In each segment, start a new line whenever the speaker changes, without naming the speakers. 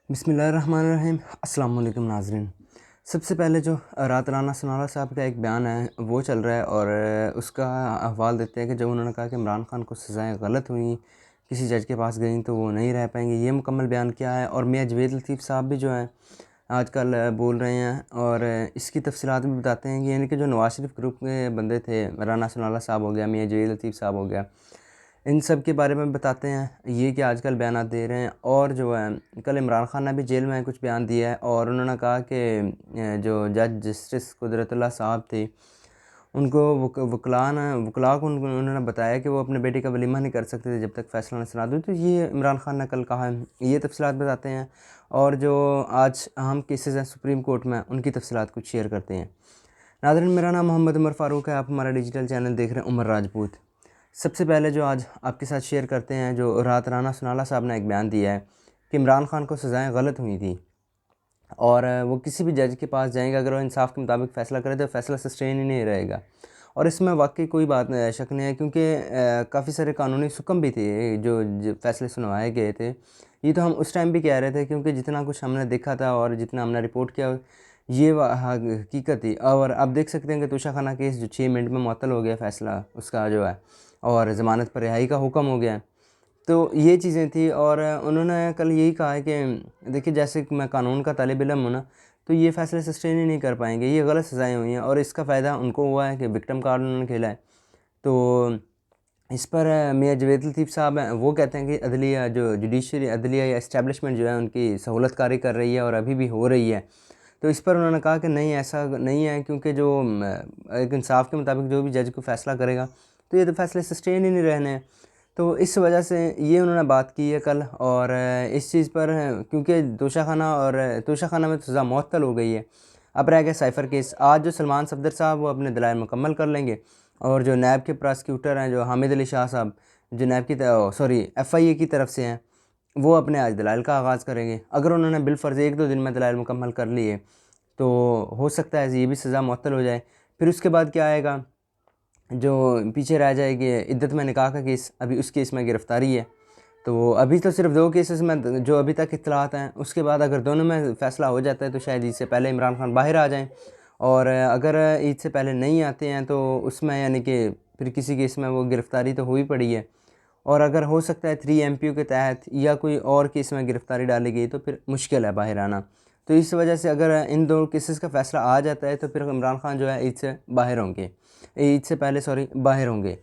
बिस्मिल्लाहिर्रहमानिर्रहीम। अस्सलाम वालेकुम नाज़रीन। सबसे पहले जो रात राना सनाला साहब का एक बयान है वो चल रहा है और उसका अहवाल देते हैं कि जब उन्होंने कहा कि इमरान खान को सज़ाएँ गलत हुई, किसी जज के पास गई तो वो नहीं रह पाएंगे। ये मुकम्मल बयान क्या है और मियां जवेद लतीफ़ साहब भी जो हैं आजकल बोल रहे हैं और इसकी तफसीलात भी बताते हैं कि यानी कि जो नवाज शरीफ ग्रुप के बंदे थे, राना सनाला साहब हो गया, मियां जवेद लतीफ़ साहब हो गया, इन सब के बारे में बताते हैं ये कि आजकल बयानात दे रहे हैं। और जो है कल इमरान खान ने भी जेल में कुछ बयान दिया है और उन्होंने कहा कि जो जज जस्टिस कुदरतुल्लाह साहब थे उनको वकला को उन्होंने बताया कि वो अपने बेटे का वलीमा नहीं कर सकते थे जब तक फ़ैसला न सुना दूँ। तो ये इमरान खान ने कल कहा है, ये तफसीलात बताते हैं। और जो आज अहम केसेस हैं सुप्रीम कोर्ट में उनकी तफसीलात कुछ शेयर करते हैं। नाज़रीन, मेरा नाम मोहम्मद उमर फ़ारूक है, आप हमारा डिजिटल चैनल देख रहे हैं उमर राजपूत। सबसे पहले जो आज आपके साथ शेयर करते हैं, जो रात राना सनाला साहब ने एक बयान दिया है कि इमरान खान को सज़ाएँ गलत हुई थी और वो किसी भी जज के पास जाएंगे, अगर वो इंसाफ के मुताबिक फ़ैसला करे तो फ़ैसला सस्टेन ही नहीं रहेगा। और इसमें वाकई कोई बात नहीं शक नहीं है, क्योंकि काफ़ी सारे कानूनी सुकम भी थे जो फ़ैसले सुनवाए गए थे। ये तो हम उस टाइम भी कह रहे थे, क्योंकि जितना कुछ हमने देखा था और जितना हमने रिपोर्ट किया ये हकीकत थी। और आप देख सकते हैं कि तोशा खाना केस जो 6 मिनट में मुअत्तल हो गया फ़ैसला उसका जो है, और ज़मानत पर रिहाई का हुक्म हो गया है। तो ये चीज़ें थी और उन्होंने कल यही कहा है कि देखिए, जैसे कि मैं कानून का तालिब इल्म हूँ ना, तो ये फ़ैसले सस्टेन ही नहीं कर पाएंगे, ये गलत सज़ाएँ हुई हैं और इसका फ़ायदा उनको हुआ है कि विक्टिम कार्ड उन्होंने खेला है। तो इस पर मियां जवेद लतीफ़ साहब हैं, वो कहते हैं कि अदलिया जो जुडिशरी अदलिया या इस्टेब्लिशमेंट जो है उनकी सहूलत कारी कर रही है और अभी भी हो रही है। तो इस पर उन्होंने कहा कि नहीं, ऐसा नहीं है, क्योंकि जो एक इंसाफ के मुताबिक जो भी जज को फ़ैसला करेगा तो ये तो फ़ैसले सस्टेन ही नहीं रहने हैं। तो इस वजह से ये उन्होंने बात की है कल। और इस चीज़ पर क्योंकि तोशाखाना में तो सज़ा मुअत्तल हो गई है, अब रह गया साइफ़र केस। आज जो सलमान सफदर साहब वो अपने दलाइल मुकम्मल कर लेंगे और जो नैब के प्रोसिक्यूटर हैं, जो हामिद अली शाह साहब, जो नैब की FIA की तरफ से हैं, वो अपने आज दलाइल का आगाज़ करेंगे। अगर उन्होंने बिलफ़र्ज़ 1-2 दिन में दलाइल मुकम्मल कर लिए तो हो सकता है ये भी सज़ा मुअत्तल हो जाए। फिर उसके बाद क्या आएगा, जो पीछे रह जाएगी इद्दत में निकाह का केस, अभी उस केस में गिरफ़्तारी है। तो अभी तो सिर्फ 2 केसेस में जो अभी तक इत्तलात हैं, उसके बाद अगर दोनों में फ़ैसला हो जाता है तो शायद ईद से पहले इमरान खान बाहर आ जाएँ। और अगर ईद से पहले नहीं आते हैं तो उसमें यानी कि फिर किसी केस में वो गिरफ़्तारी तो हो ही पड़ी है। और अगर हो सकता है 3 MPO के तहत या कोई और केस में गिरफ़्तारी डाली गई तो फिर मुश्किल है बाहर आना। तो इस वजह से अगर इन 2 केसेस का फ़ैसला आ जाता है तो फिर इमरान खान जो है ईद से बाहर होंगे, ईद से पहले बाहर होंगे।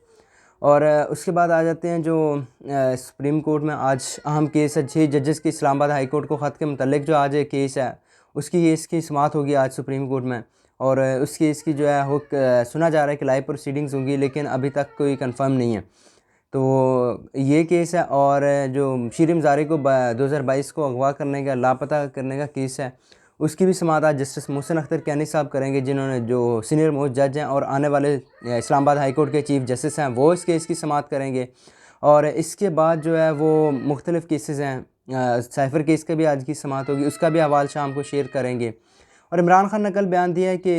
और उसके बाद आ जाते हैं जो सुप्रीम कोर्ट में आज अहम केस है 6 जजेस की इस्लामाबाद हाई कोर्ट को ख़त के मतलब जो आज एक केस है, उसकी केस की समाअत होगी आज सुप्रीम कोर्ट में। और उस केस की जो है सुना जा रहा है कि लाइव प्रोसीडिंग्स होंगी, लेकिन अभी तक कोई कंफर्म नहीं है। तो ये केस है। और जो शीरीम ज़ारी को 2022 को अगवा करने का, लापता करने का केस है, उसकी भी समाअत आज जस्टिस मोहसिन अख्तर कैनी साहब करेंगे, जिन्होंने जो सीनियर मोस्ट जज हैं और आने वाले इस्लामाबाद हाई कोर्ट के चीफ जस्टिस हैं, वो इस केस की समाअत करेंगे। और इसके बाद जो है वो मुख्तलिफ़ केसेस हैं, साइफ़र केस का भी आज की समाअत होगी, उसका भी हवाल शाम को शेयर करेंगे। और इमरान खान ने कल बयान दिया है कि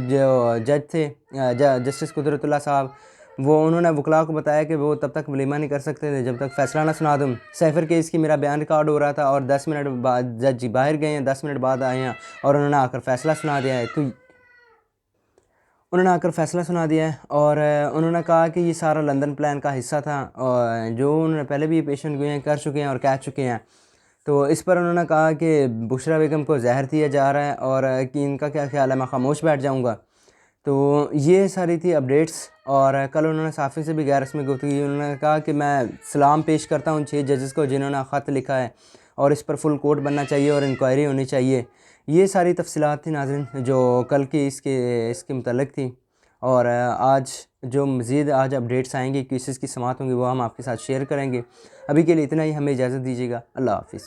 जो जज थे जस्टिस कुदरतुल्लाह साहब, वो उन्होंने वकला को बताया कि वो तब तक वलीमा नहीं कर सकते थे जब तक फ़ैसला ना सुना दूँ। साइफ़र केस की मेरा बयान रिकॉर्ड हो रहा था और 10 मिनट बाद जज जी बाहर गए हैं, 10 मिनट बाद आए हैं और उन्होंने आकर फ़ैसला सुना दिया है। और उन्होंने कहा कि ये सारा लंदन प्लान का हिस्सा था, और जो उन्होंने पहले भी पेशेंट गोइयाँ कर चुके हैं और कह चुके हैं। तो इस पर उन्होंने कहा कि बुशरा बेगम को ज़हर दिया जा रहा है और कि इनका क्या ख़्याल है, मैं खामोश बैठ जाऊँगा। तो ये सारी थी अपडेट्स। और कल उन्होंने सहाफ़ी से भी गैर रस्मी गुफ्तगू की। उन्होंने कहा कि मैं सलाम पेश करता हूँ 6 जजेस को जिन्होंने ख़त लिखा है और इस पर फुल कोर्ट बनना चाहिए और इंक्वायरी होनी चाहिए। ये सारी तफसीलात थी नाज़रीन जो कल की इसके मुतल्लिक़ थी। और आज जो मज़ीद आज अपडेट्स आएंगी, केसेस की समाअत होंगी, वो हम आपके साथ शेयर करेंगे। अभी के लिए इतना ही, हमें इजाज़त दीजिएगा। अल्लाह हाफ़िज़।